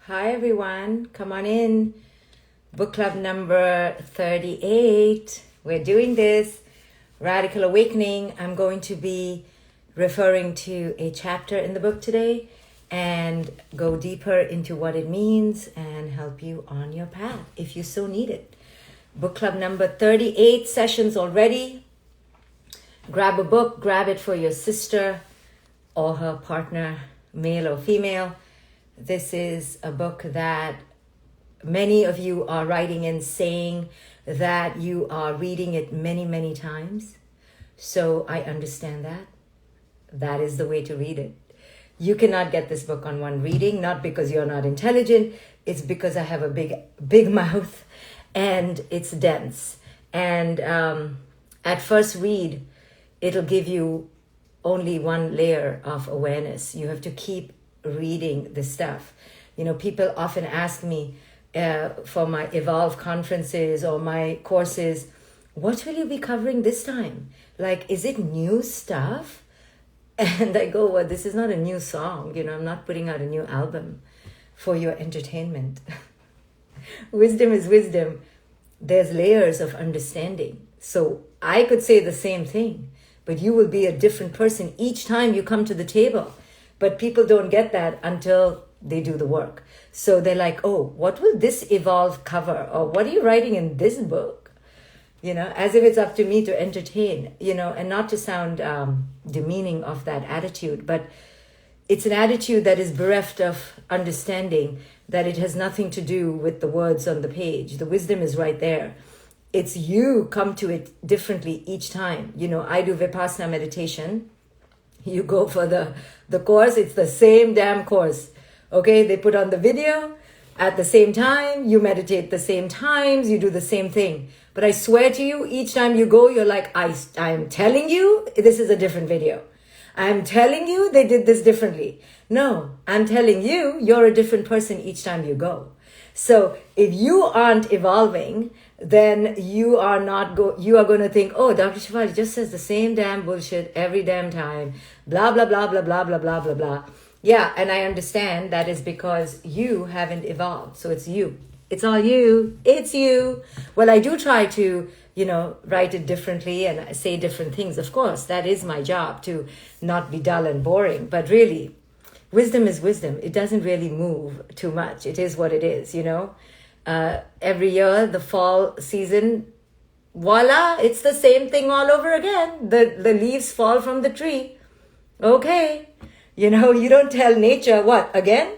Hi everyone, come on in. Book club number 38. We're doing this. Radical Awakening. I'm going to be referring to a chapter in the book today and go deeper into what it means and help you on your path if you so need it. Book club number 38 sessions already. Grab a book, grab it for your sister or her partner, male or female. This is a book that many of you are writing in saying that you are reading it many, many times. So I understand that. That is the way to read it. You cannot get this book on one reading, not because you're not intelligent. It's because I have a big mouth and it's dense. And at first read, it'll give you only one layer of awareness. You have to keep reading this stuff. You know, people often ask me for my Evolve conferences or my courses, what will you be covering this time? Like, is it new stuff? And I go, well, this is not a new song. You know, I'm not putting out a new album for your entertainment. Wisdom is wisdom. There's layers of understanding. So I could say the same thing, but you will be a different person each time you come to the table. But people don't get that until they do the work. So they're like, oh, what will this Evolve cover? Or what are you writing in this book? You know, as if it's up to me to entertain, you know, and not to sound demeaning of that attitude. But it's an attitude that is bereft of understanding that it has nothing to do with the words on the page. The wisdom is right there. It's you come to it differently each time. You know, I do Vipassana meditation. You go for the course, it's the same damn course. Okay, they put on the video at the same time, you meditate the same times, you do the same thing. But I swear to you, each time you go, you're like, I'm telling you, this is a different video. I'm telling you, they did this differently. No, I'm telling you, you're a different person each time you go. So if you aren't evolving, then you are going to think, oh, Dr. Shefali just says the same damn bullshit every damn time. Blah, blah, blah, blah, blah, blah, blah, blah, blah. Yeah, and I understand that is because you haven't evolved. So it's you. It's all you. It's you. Well, I do try to, you know, write it differently and say different things. Of course, that is my job, to not be dull and boring. But really, wisdom is wisdom. It doesn't really move too much. It is what it is, you know. Every year, the fall season, voila, it's the same thing all over again. The leaves fall from the tree. Okay. You know, you don't tell nature, what, again?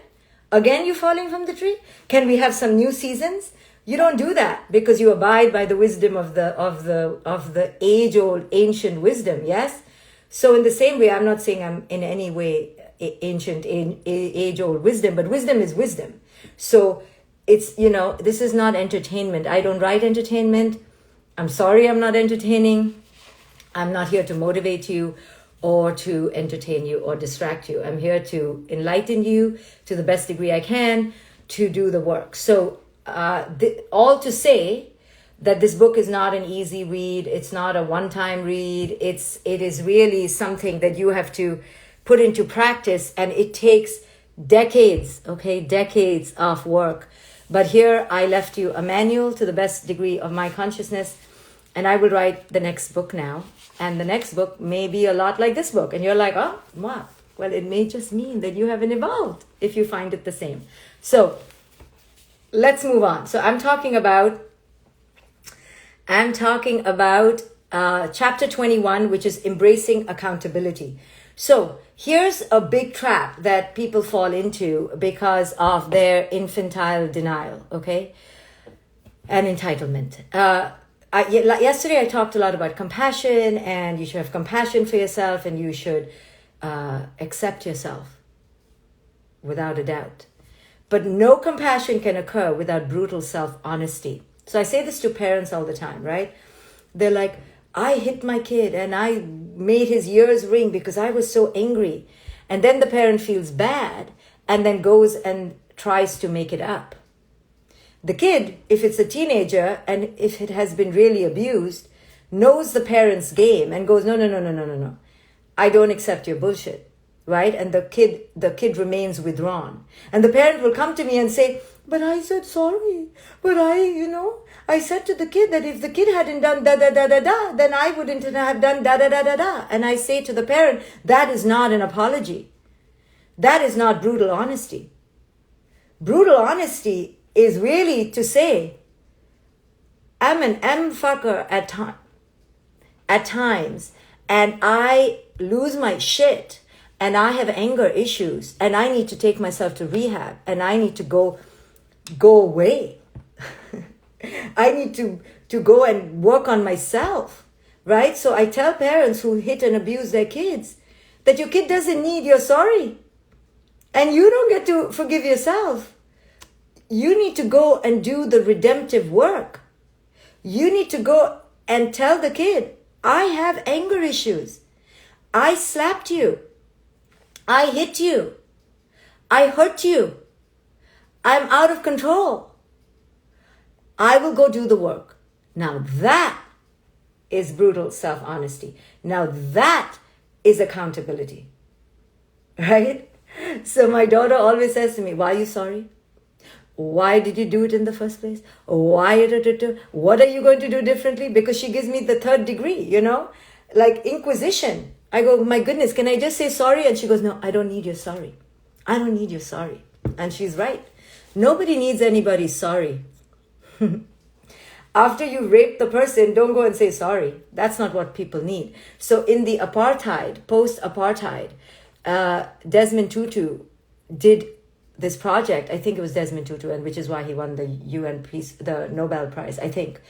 Again you falling from the tree? Can we have some new seasons? You don't do that because you abide by the wisdom of the age-old ancient wisdom, yes? So in the same way, I'm not saying I'm in any way ancient age-old wisdom, but wisdom is wisdom. So it's, you know, this is not entertainment. I don't write entertainment. I'm sorry I'm not entertaining. I'm not here to motivate you or to entertain you or distract you. I'm here to enlighten you to the best degree I can to do the work. So all to say that this book is not an easy read. It's not a one-time read. It is really something that you have to put into practice, and it takes decades, okay, decades of work. But here I left you a manual to the best degree of my consciousness, and I will write the next book now. And the next book may be a lot like this book. And you're like, oh, wow. Well, it may just mean that you haven't evolved if you find it the same. So let's move on. So I'm talking about chapter 21, which is embracing accountability. So here's a big trap that people fall into because of their infantile denial, okay, and entitlement. Yesterday I talked a lot about compassion, and you should have compassion for yourself, and you should accept yourself without a doubt. But no compassion can occur without brutal self-honesty. So I say this to parents all the time, right? They're like, I hit my kid and I made his ears ring because I was so angry. And then the parent feels bad and then goes and tries to make it up. The kid, if it's a teenager and if it has been really abused, knows the parent's game and goes, no. I don't accept your bullshit. right? And the kid remains withdrawn. And the parent will come to me and say, but I said sorry. But I said to the kid that if the kid hadn't done da da da da da, then I wouldn't have done da da da da da. And I say to the parent, that is not an apology. That is not brutal honesty. Brutal honesty is really to say, I'm an M-fucker at times, and I lose my shit, and I have anger issues, and I need to take myself to rehab, and I need to go away. I need to go and work on myself, right? So I tell parents who hit and abuse their kids that your kid doesn't need your sorry, and you don't get to forgive yourself. You need to go and do the redemptive work. You need to go and tell the kid, I have anger issues. I slapped you. I hit you. I hurt you. I'm out of control. I will go do the work. Now that is brutal self-honesty. Now that is accountability. Right? So my daughter always says to me, why are you sorry? Why did you do it in the first place? Why? What are you going to do differently? Because she gives me the third degree, like inquisition. I go, my goodness, can I just say sorry? And she goes, no, I don't need your sorry. I don't need your sorry. And she's right. Nobody needs anybody's sorry. After you rape the person, don't go and say sorry. That's not what people need. So in the post-apartheid, Desmond Tutu did this project. I think it was Desmond Tutu, and which is why he won the the Nobel Prize, I think.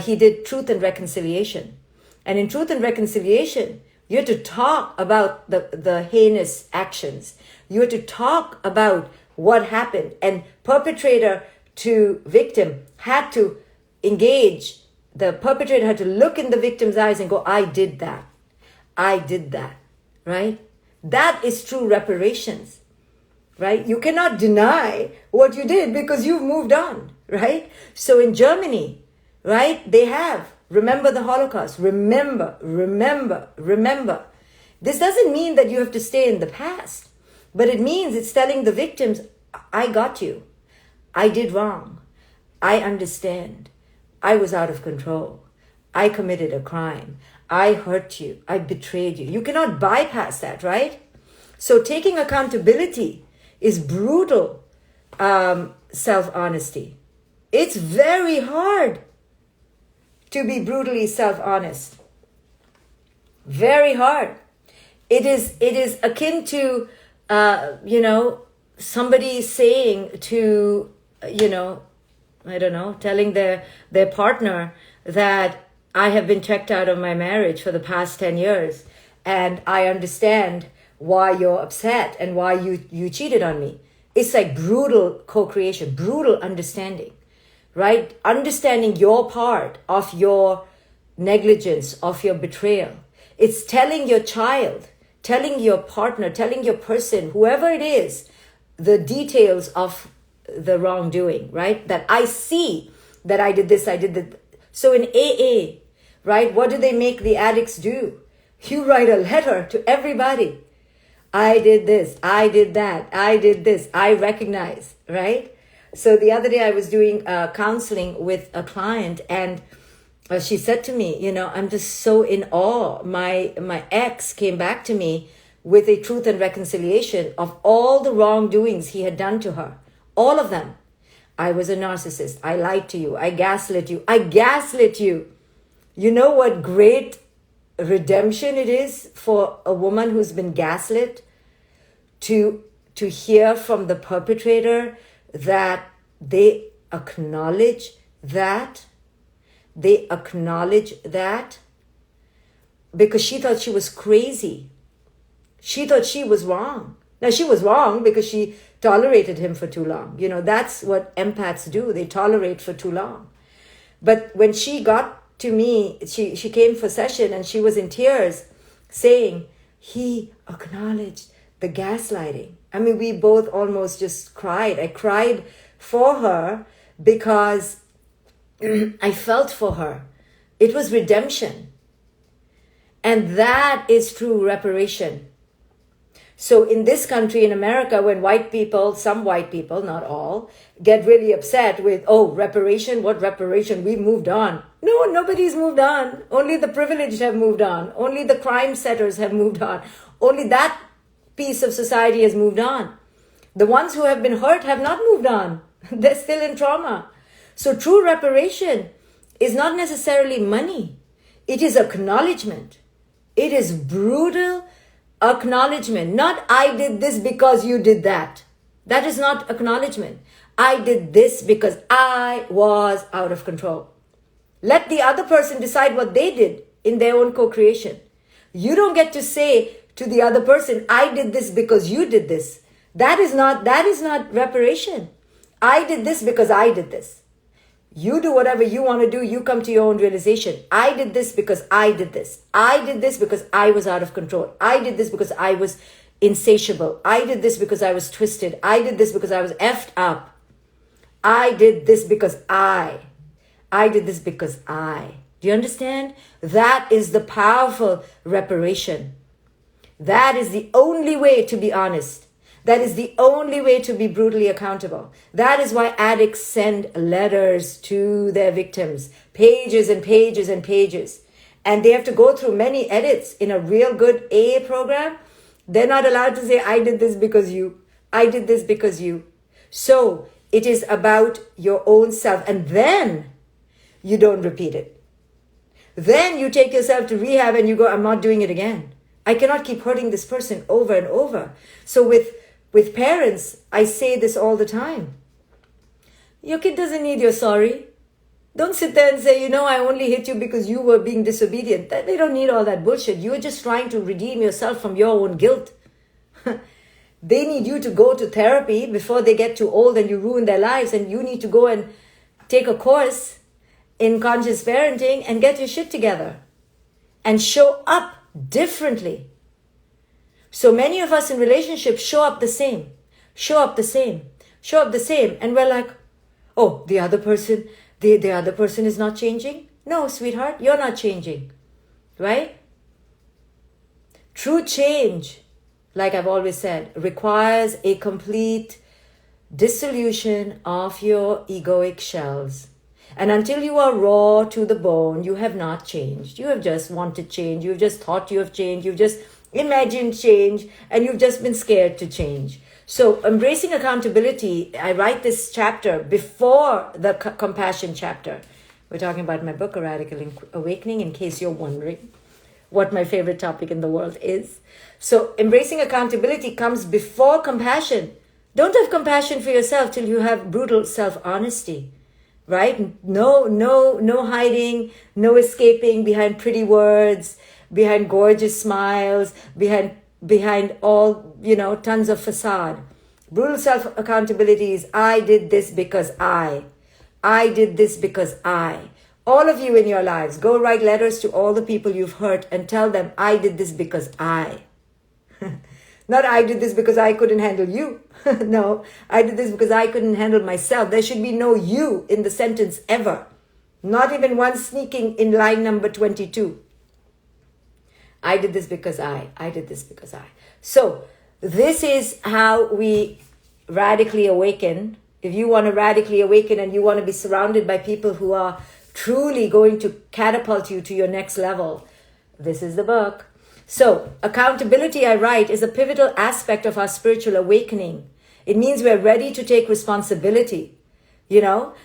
He did Truth and Reconciliation. And in Truth and Reconciliation, you had to talk about the heinous actions. You had to talk about what happened. And perpetrator to victim had to engage. The perpetrator had to look in the victim's eyes and go, I did that. I did that. Right? That is true reparations. Right? You cannot deny what you did because you've moved on, right? So in Germany, right, they have, remember the Holocaust, remember. This doesn't mean that you have to stay in the past, but it means it's telling the victims, I got you. I did wrong. I understand. I was out of control. I committed a crime. I hurt you. I betrayed you. You cannot bypass that, right? So taking accountability is brutal self-honesty. It's very hard to be brutally self-honest. Very hard. It is akin to, somebody saying to, telling their partner that I have been checked out of my marriage for the past 10 years and I understand why you're upset and why you cheated on me. It's like brutal co-creation, brutal understanding, right? Understanding your part of your negligence, of your betrayal. It's telling your child, telling your partner, telling your person, whoever it is, the details of the wrongdoing, right? That I see that I did this, I did that. So in AA, right, what do they make the addicts do? You write a letter to everybody. I did this, I did that, I did this, I recognize, right? So the other day I was doing counseling with a client and she said to me, I'm just so in awe. My ex came back to me with a truth and reconciliation of all the wrongdoings he had done to her. All of them. I was a narcissist. I lied to you. I gaslit you. I gaslit you. You know what great redemption it is for a woman who's been gaslit to hear from the perpetrator that they acknowledge that. They acknowledge that because she thought she was crazy. She thought she was wrong. Now, she was wrong because she tolerated him for too long. That's what empaths do. They tolerate for too long. But when she got to me, she came for session and she was in tears saying, he acknowledged the gaslighting. I mean, we both almost just cried. I cried for her because I felt for her. It was redemption. And that is true reparation. So in this country, in America, when white people, some white people, not all, get really upset with, oh, reparation, what reparation? We moved on. No, nobody's moved on. Only the privileged have moved on. Only the crime setters have moved on. Only that piece of society has moved on. The ones who have been hurt have not moved on. They're still in trauma. So true reparation is not necessarily money. It is acknowledgement. It is brutal acknowledgement. Not I did this because you did that. That is not acknowledgement. I did this because I was out of control. Let the other person decide what they did in their own co-creation. You don't get to say to the other person, I did this because you did this. That is not reparation. I did this because I did this. You do whatever you want to do. You come to your own realization. I did this because I did this. I did this because I was out of control. I did this because I was insatiable. I did this because I was twisted. I did this because I was effed up. I did this because I did this because I. Do you understand? That is the powerful reparation. That is the only way to be honest. That is the only way to be brutally accountable. That is why addicts send letters to their victims, pages and pages and pages. And they have to go through many edits. In a real good AA program, they're not allowed to say, I did this because you. I did this because you. So it is about your own self. And then you don't repeat it. Then you take yourself to rehab and you go, I'm not doing it again. I cannot keep hurting this person over and over. So with parents, I say this all the time. Your kid doesn't need your sorry. Don't sit there and say, I only hit you because you were being disobedient. They don't need all that bullshit. You're just trying to redeem yourself from your own guilt. They need you to go to therapy before they get too old and you ruin their lives. And you need to go and take a course in conscious parenting and get your shit together. And show up differently. So many of us in relationships show up the same. And we're like, oh, the other person is not changing? No, sweetheart, you're not changing. Right? True change, like I've always said, requires a complete dissolution of your egoic shells. And until you are raw to the bone, you have not changed. You have just wanted change. You've just thought you have changed. You've just imagined change. And you've just been scared to change. So embracing accountability, I write this chapter before the compassion chapter. We're talking about my book, A Radical Awakening, in case you're wondering what my favorite topic in the world is. So embracing accountability comes before compassion. Don't have compassion for yourself till you have brutal self-honesty. Right? No hiding, no escaping behind pretty words, behind gorgeous smiles, behind all, tons of facade. Brutal self-accountability is, I did this because I did this because I. All of you in your lives, go write letters to all the people you've hurt and tell them, I did this because I. Not I did this because I couldn't handle you. No, I did this because I couldn't handle myself. There should be no you in the sentence ever. Not even one sneaking in line number 22. I did this because I did this because I. So this is how we radically awaken. If you want to radically awaken and you want to be surrounded by people who are truly going to catapult you to your next level, this is the book. So, accountability, I write, is a pivotal aspect of our spiritual awakening. It means we're ready to take responsibility,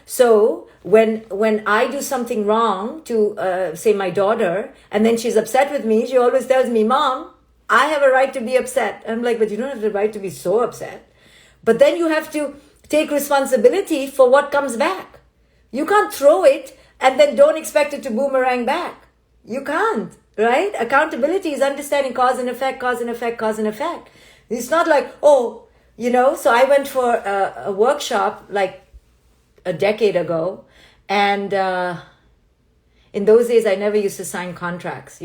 So, when I do something wrong to, say, my daughter, and then she's upset with me, she always tells me, Mom, I have a right to be upset. I'm like, but you don't have the right to be so upset. But then you have to take responsibility for what comes back. You can't throw it and then don't expect it to boomerang back. You can't. Right? Accountability is understanding cause and effect. It's not like, so I went for a workshop like a decade ago. And in those days, I never used to sign contracts,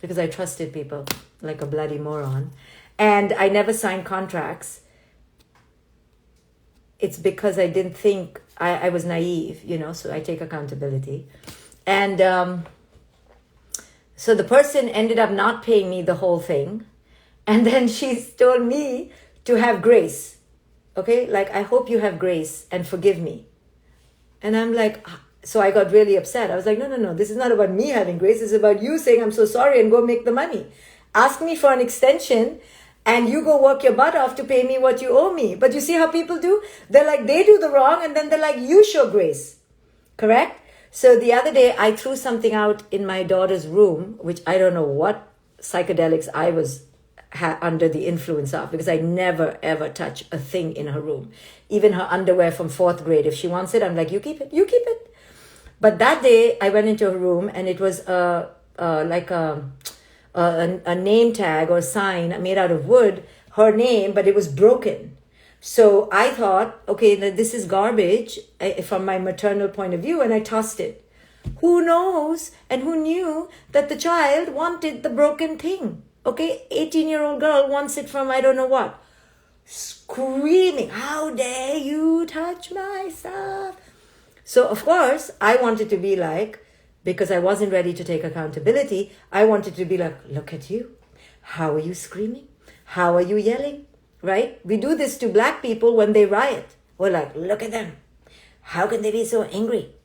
because I trusted people like a bloody moron. And I never signed contracts. It's because I didn't think, I was naive, so I take accountability. And so the person ended up not paying me the whole thing. And then she's told me to have grace. Okay, like, I hope you have grace and forgive me. And I'm like, so I got really upset. I was like, no, this is not about me having grace. It's about you saying, I'm so sorry, and go make the money. Ask me for an extension and you go work your butt off to pay me what you owe me. But you see how people do? They're like, they do the wrong and then they're like, you show grace. Correct? So the other day I threw something out in my daughter's room, which I don't know what psychedelics I was under the influence of, because I never ever touch a thing in her room. Even her underwear from 4th grade. If she wants it, I'm like, you keep it. But that day I went into her room and it was like a name tag or sign made out of wood, her name, but it was broken. So I thought, okay, this is garbage from my maternal point of view, and I tossed it. Who knows and who knew that the child wanted the broken thing? Okay, 18-year-old girl wants it from I don't know what. Screaming, how dare you touch my stuff? So of course, I wanted to be like, because I wasn't ready to take accountability, I wanted to be like, look at you. How are you screaming? How are you yelling? Right? We do this to black people when they riot. We're like, look at them. How can they be so angry?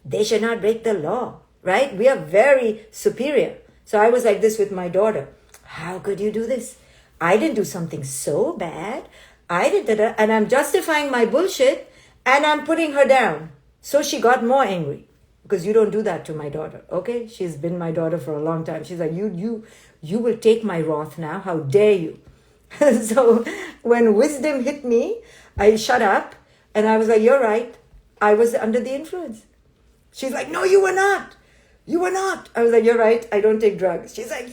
They should not break the law. Right? We are very superior. So I was like this with my daughter. How could you do this? I didn't do something so bad. I did that. And I'm justifying my bullshit and I'm putting her down. So she got more angry. Because you don't do that to my daughter, okay? She's been my daughter for a long time. She's like, you will take my wrath now. How dare you? So when wisdom hit me, I shut up and I was like, you're right. I was under the influence. She's like, no, you were not. You were not. I was like, you're right. I don't take drugs. She's like,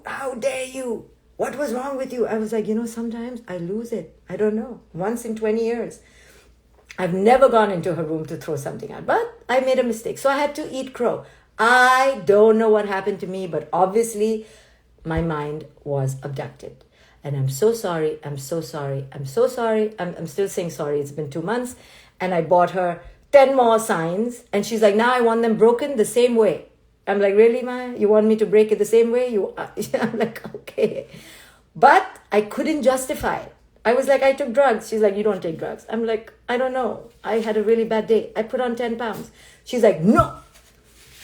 how dare you? What was wrong with you? I was like, sometimes I lose it. I don't know. Once in 20 years. I've never gone into her room to throw something out, but I made a mistake. So I had to eat crow. I don't know what happened to me, but obviously my mind was abducted. And I'm so sorry. I'm so sorry. I'm so sorry. I'm still saying sorry. It's been 2 months. And I bought her 10 more signs. And she's like, now I want them broken the same way. I'm like, really, Maya? You want me to break it the same way? I'm like, okay. But I couldn't justify it. I was like, I took drugs. She's like, you don't take drugs. I'm like, I don't know. I had a really bad day. I put on 10 pounds. She's like, no.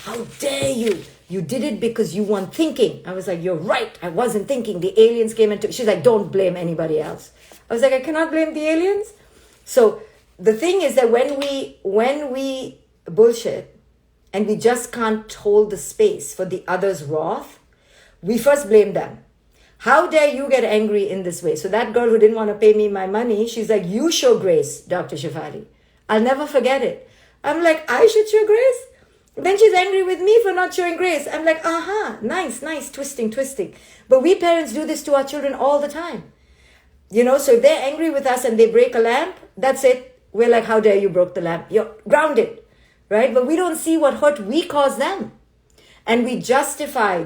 How dare you? You did it because you weren't thinking. I was like, you're right. I wasn't thinking. The aliens came into... She's like, don't blame anybody else. I was like, I cannot blame the aliens. So the thing is that when we bullshit and we just can't hold the space for the other's wrath, we first blame them. How dare you get angry in this way? So that girl who didn't want to pay me my money, she's like, you show grace, Dr. Shefali. I'll never forget it. I'm like, I should show grace? Then she's angry with me for not showing grace. I'm like, nice, twisting. But we parents do this to our children all the time. So if they're angry with us and they break a lamp, that's it. We're like, how dare you broke the lamp? You're grounded, right? But we don't see what hurt we cause them. And we justify.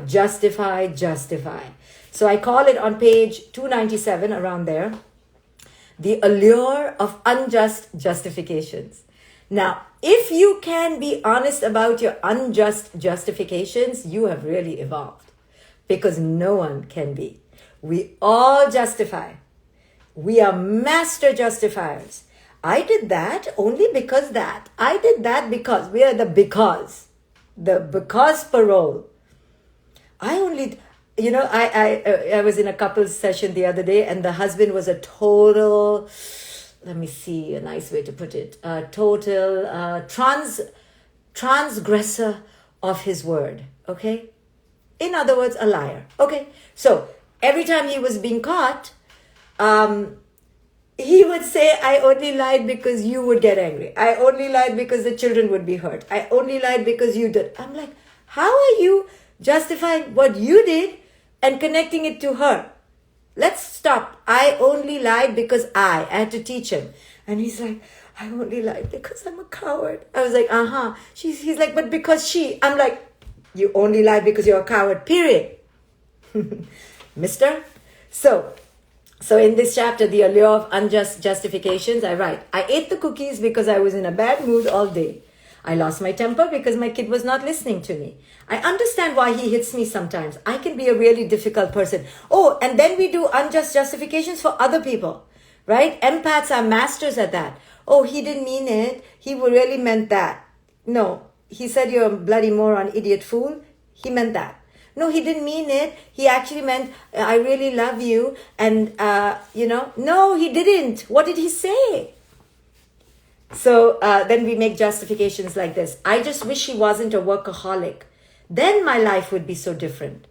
So I call it on page 297, around there, the allure of unjust justifications. Now, if you can be honest about your unjust justifications, you have really evolved. Because no one can be. We all justify. We are master justifiers. I did that only because that. I did that because. We are the because. The because parole. I was in a couples session the other day and the husband was a total, let me see a nice way to put it, total transgressor of his word, okay? In other words, a liar, okay? So every time he was being caught, he would say, I only lied because you would get angry. I only lied because the children would be hurt. I only lied because you did. I'm like, how are you justifying what you did and connecting it to her? Let's stop. I only lied because I had to teach him. And he's like, I only lied because I'm a coward. I was like, He's like, but because she. I'm like, you only lied because you're a coward, period. Mister? So in this chapter, The Allure of Unjust Justifications, I write, I ate the cookies because I was in a bad mood all day. I lost my temper because my kid was not listening to me. I understand why he hits me sometimes. I can be a really difficult person. Oh, and then we do unjust justifications for other people, right? Empaths are masters at that. Oh, he didn't mean it. He really meant that. No, he said you're a bloody moron, idiot, fool. He meant that. No, he didn't mean it. He actually meant, I really love you. And, no, he didn't. What did he say? So then we make justifications like this. I just wish he wasn't a workaholic. Then my life would be so different.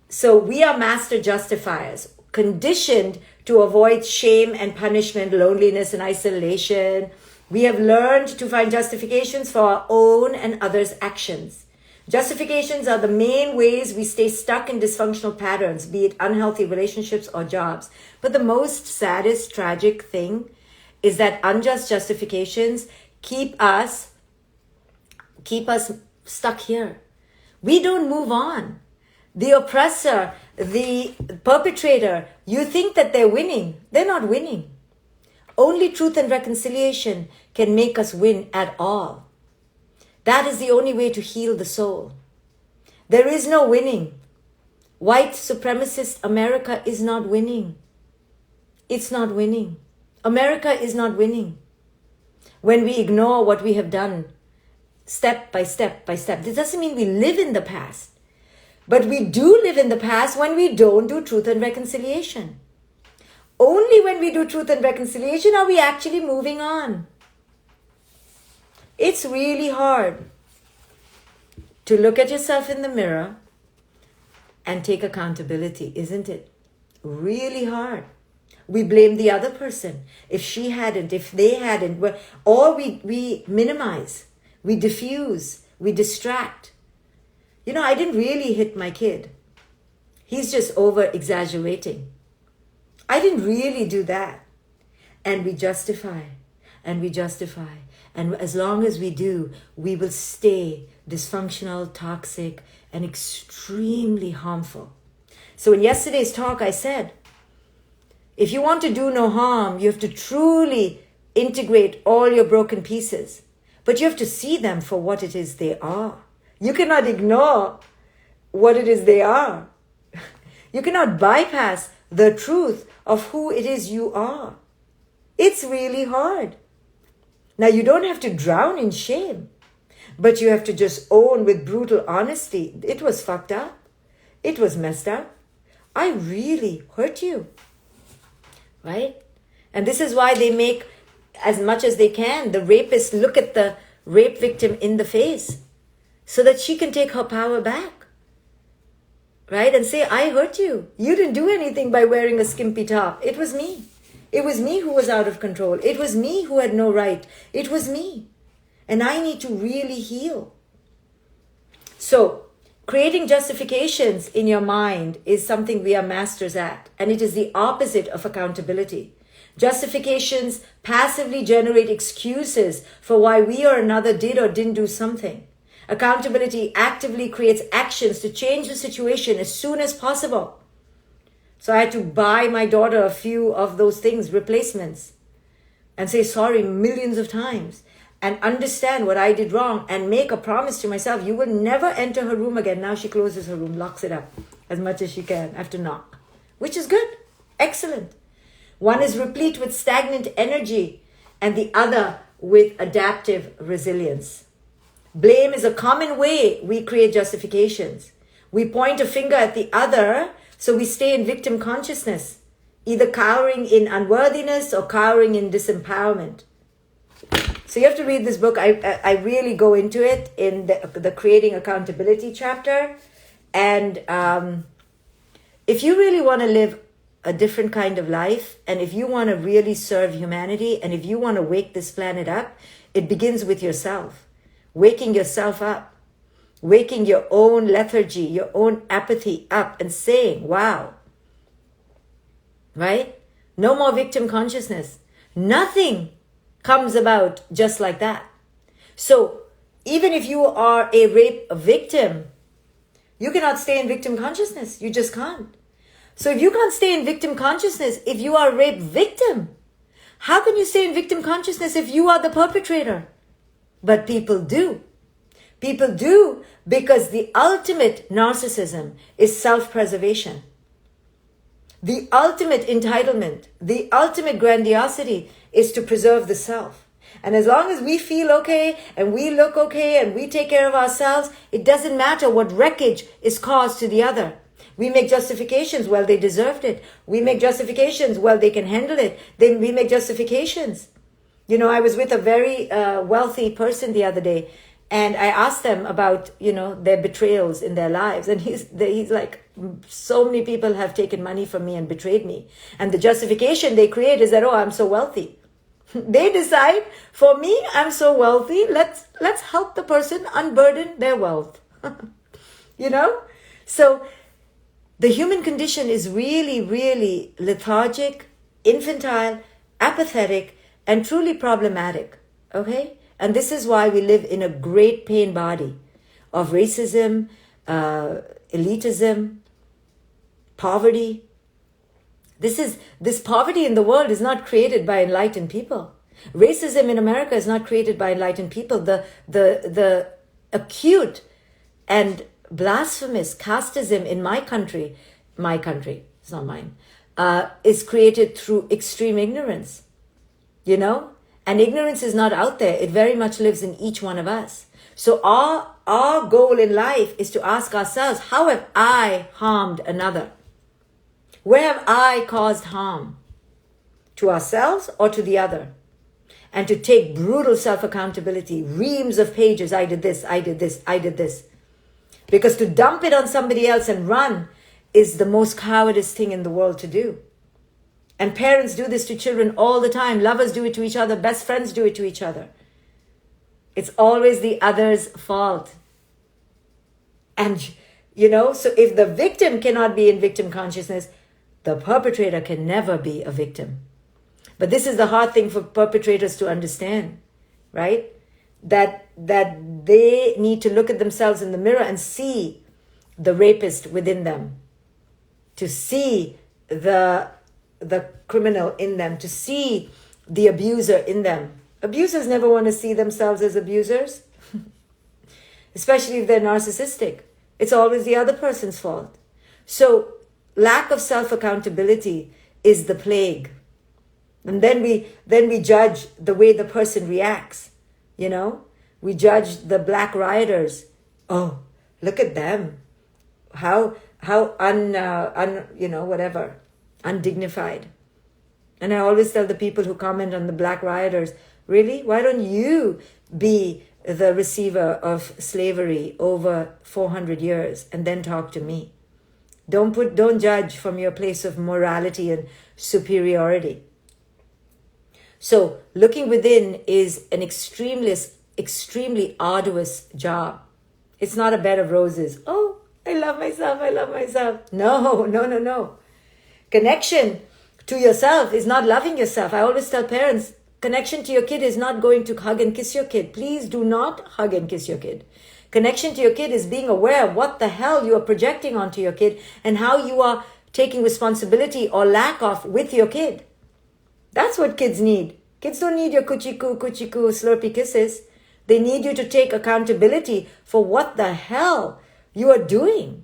So we are master justifiers, conditioned to avoid shame and punishment, loneliness and isolation. We have learned to find justifications for our own and others' actions. Justifications are the main ways we stay stuck in dysfunctional patterns, be it unhealthy relationships or jobs. But the most saddest, tragic thing is that unjust justifications keep us stuck here. We don't move on. The oppressor, the perpetrator, you think that they're winning. They're not winning. Only truth and reconciliation can make us win at all. That is the only way to heal the soul. There is no winning. White supremacist America is not winning. It's not winning. America is not winning. When we ignore what we have done, step by step by step. This doesn't mean we live in the past. But we do live in the past when we don't do truth and reconciliation. Only when we do truth and reconciliation are we actually moving on. It's really hard to look at yourself in the mirror and take accountability, isn't it? Really hard. We blame the other person. If she hadn't, if they hadn't, or we minimize, we diffuse, we distract. I didn't really hit my kid. He's just over-exaggerating. I didn't really do that. And we justify, and we justify. And as long as we do, we will stay dysfunctional, toxic, and extremely harmful. So in yesterday's talk, I said, if you want to do no harm, you have to truly integrate all your broken pieces. But you have to see them for what it is they are. You cannot ignore what it is they are. You cannot bypass the truth of who it is you are. It's really hard. Now, you don't have to drown in shame, but you have to just own with brutal honesty. It was fucked up. It was messed up. I really hurt you. Right? And this is why they make, as much as they can, the rapist look at the rape victim in the face so that she can take her power back. Right? And say, I hurt you. You didn't do anything by wearing a skimpy top. It was me. It was me who was out of control. It was me who had no right. It was me. And I need to really heal. So, creating justifications in your mind is something we are masters at. And it is the opposite of accountability. Justifications passively generate excuses for why we or another did or didn't do something. Accountability actively creates actions to change the situation as soon as possible. So I had to buy my daughter a few of those things, replacements, and say sorry millions of times and understand what I did wrong and make a promise to myself, you will never enter her room again. Now she closes her room, locks it up as much as she can. I have to knock, which is good. Excellent. One is replete with stagnant energy and the other with adaptive resilience. Blame is a common way we create justifications. We point a finger at the other, so we stay in victim consciousness, either cowering in unworthiness or cowering in disempowerment. So you have to read this book. I really go into it in the Creating Accountability chapter. And if you really want to live a different kind of life, and if you want to really serve humanity, and if you want to wake this planet up, it begins with yourself. Waking yourself up, waking your own lethargy, your own apathy up and saying, wow, right? No more victim consciousness. Nothing comes about just like that. So even if you are a rape victim, you cannot stay in victim consciousness. You just can't. So if you can't stay in victim consciousness, if you are a rape victim, how can you stay in victim consciousness if you are the perpetrator? But people do. People do because the ultimate narcissism is self-preservation. The ultimate entitlement, the ultimate grandiosity is to preserve the self. And as long as we feel okay and we look okay and we take care of ourselves, it doesn't matter what wreckage is caused to the other. We make justifications, well, they deserved it. We make justifications, well, they can handle it. Then we make justifications. You know, I was with a very wealthy person the other day, and I asked them about, you know, their betrayals in their lives. And he's like, so many people have taken money from me and betrayed me. And the justification they create is that, oh, I'm so wealthy. They decide, for me, I'm so wealthy, let's help the person unburden their wealth. You know? So the human condition is really, really lethargic, infantile, apathetic, and truly problematic. Okay? And this is why we live in a great pain body of racism, elitism, poverty. This poverty in the world is not created by enlightened people. Racism in America is not created by enlightened people. The acute and blasphemous casteism in my country, it's not mine, is created through extreme ignorance. You know? And ignorance is not out there. It very much lives in each one of us. So our goal in life is to ask ourselves, how have I harmed another? Where have I caused harm? To ourselves or to the other? And to take brutal self-accountability, reams of pages, I did this, I did this, I did this. Because to dump it on somebody else and run is the most cowardice thing in the world to do. And parents do this to children all the time. Lovers do it to each other. Best friends do it to each other. It's always the other's fault. And, you know, so if the victim cannot be in victim consciousness, the perpetrator can never be a victim. But this is the hard thing for perpetrators to understand, right? That they need to look at themselves in the mirror and see the rapist within them. To see the criminal in them, to see the abuser in them. Abusers never want to see themselves as abusers, especially if they're narcissistic. It's always the other person's fault. So lack of self-accountability is the plague. And then we judge the way the person reacts, you know? We judge the black rioters. Oh, look at them. How undignified. And I always tell the people who comment on the black rioters, really? Why don't you be the receiver of slavery over 400 years and then talk to me? Don't judge from your place of morality and superiority. So looking within is an extremely arduous job. It's not a bed of roses. Oh, I love myself, I love myself. No. Connection to yourself is not loving yourself. I always tell parents, connection to your kid is not going to hug and kiss your kid. Please do not hug and kiss your kid. Connection to your kid is being aware of what the hell you are projecting onto your kid and how you are taking responsibility or lack of with your kid. That's what kids need. Kids don't need your kuchiku, slurpy kisses. They need you to take accountability for what the hell you are doing.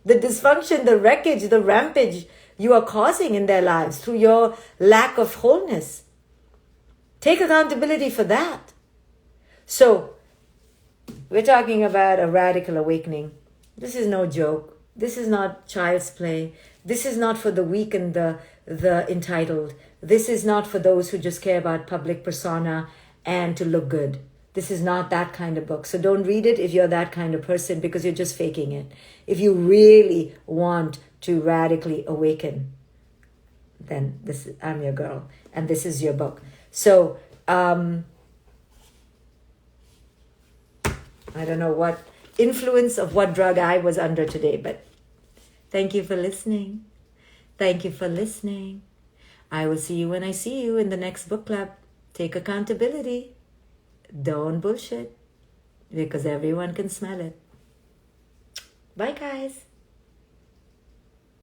The dysfunction, the wreckage, the rampage you are causing in their lives through your lack of wholeness. Take accountability for that. So, we're talking about a radical awakening. This is no joke. This is not child's play. This is not for the weak and the entitled. This is not for those who just care about public persona and to look good. This is not that kind of book. So don't read it if you're that kind of person, because you're just faking it. If you really want to radically awaken, then I'm your girl. And this is your book. So, I don't know what influence of what drug I was under today, but thank you for listening. Thank you for listening. I will see you when I see you in the next book club. Take accountability. Don't bullshit, because everyone can smell it. Bye, guys.